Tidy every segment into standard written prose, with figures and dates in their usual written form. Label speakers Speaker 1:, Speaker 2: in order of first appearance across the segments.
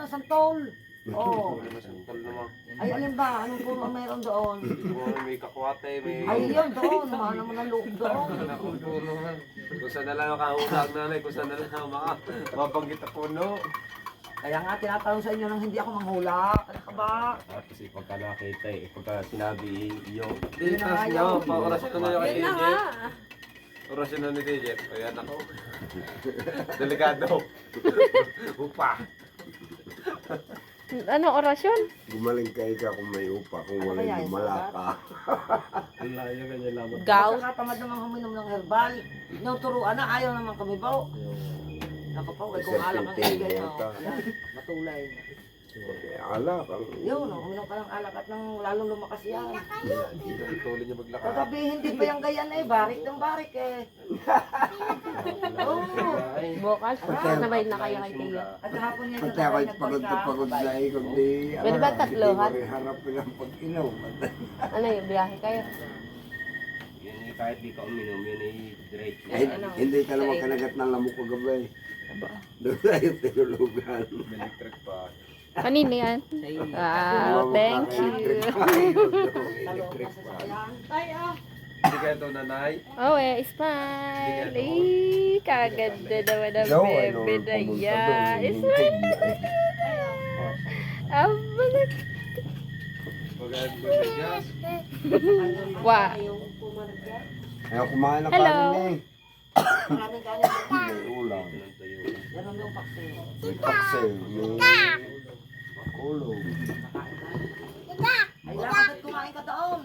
Speaker 1: ng santol. Oo.
Speaker 2: Wala na santol naman.
Speaker 1: Ay, alin ba? Anong puno meron doon?
Speaker 2: May kakwate, may...
Speaker 1: Ay, yun doon. Mahal naman ang loob doon.
Speaker 2: Nakong puno man. Kung saan na lang nakahula ang nanay, kung saan na lang mabanggit ang puno.
Speaker 1: Kaya nga, tinatanong sa inyo nang hindi ako manghula. Ano ka ba?
Speaker 2: Kasi pagka nakita pagka sinabi yung...
Speaker 1: Yun na nga
Speaker 2: nyo,
Speaker 1: yun.
Speaker 2: pa-orasyon na nyo kay
Speaker 3: Yun na
Speaker 2: Egypt.
Speaker 3: nga.
Speaker 2: Orasyon na ni Egypt. Ayan ako. Delikado. Upa.
Speaker 3: Ano orasyon?
Speaker 4: Gumaling ka ikaw kung may upa, kung
Speaker 1: Ano
Speaker 4: wala
Speaker 1: kaya yun,
Speaker 4: lumala
Speaker 1: sabat?
Speaker 4: ka.
Speaker 2: Ang layo kanya lamang.
Speaker 3: Gout?
Speaker 1: Nakatamad naman huminom ng herbal. Tinuturuan na, ayaw naman kami ba? Ako pa, kung alak ang ibigay mo. Yan, matulay.
Speaker 4: Alak ang...
Speaker 1: Yun, uminom ka ng alak at nang lalong lumakas yan.
Speaker 2: Tuloy niya maglakad.
Speaker 1: Kagabi, hindi pa yung gayan eh. Barik ng barik eh. Oo.
Speaker 3: Bukas, sabay na kayo kay Tia.
Speaker 1: At hapon niya
Speaker 4: Pati ako'y pagod na pagod na ikot di...
Speaker 3: Pwede ba tatlohan?
Speaker 4: Hindi ko harapin ang pag-inom.
Speaker 3: Ano yung biyahe kayo?
Speaker 2: Yun eh, kahit di ka uminom, yun ay direct na.
Speaker 4: Ay, hindi ka naman kanagat ng lamok ko gabay. Doon tayo tinulugan.
Speaker 2: Electric pa.
Speaker 3: Kanina yan? Wow, thank you.
Speaker 4: Electric pa.
Speaker 2: Hindi kaya ito nanay.
Speaker 3: Oh, smile. Eh, kaganda naman ang
Speaker 4: Daw,
Speaker 3: bebe na yan. Smile. Abang.
Speaker 2: Pagkaan ko sa Diyos.
Speaker 3: Wa.
Speaker 4: Ayaw kumain ng
Speaker 3: Hello.
Speaker 4: kanin eh.
Speaker 1: Maraming galing.
Speaker 4: May ulam.
Speaker 1: Ganun yung pakse.
Speaker 4: May paksel. May makulong.
Speaker 1: Ay, bakit kumain ka doon?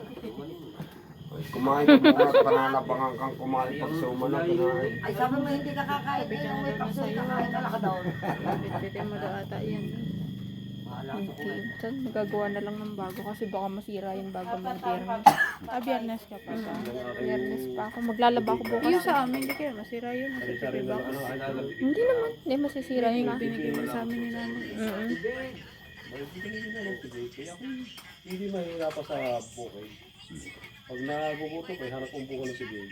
Speaker 4: Kumain ka muna, pananabangan kang kumain pag sumana ka na.
Speaker 1: Ay, sabi mo hindi ka kakain. Eh, nung may pakse, kakain ka lang ka doon.
Speaker 3: Bitbitin mo daw ata yan. Okay. Saan magagawa na lang ng bago kasi baka masira yung bago ng biyernes.
Speaker 5: Biyernes ka pa ba?
Speaker 3: Biyernes pa ako. Maglalaba ako bukas.
Speaker 5: Yung sa amin, hindi kaya masira yun. Masisipid ba?
Speaker 3: Hindi naman. Hindi masisira yun na.
Speaker 5: Binigay mo sa amin ni nanay.
Speaker 2: Hindi mahirap pa sa bukid. Pag nagugutom, may hanap kong bukid na si Gabe.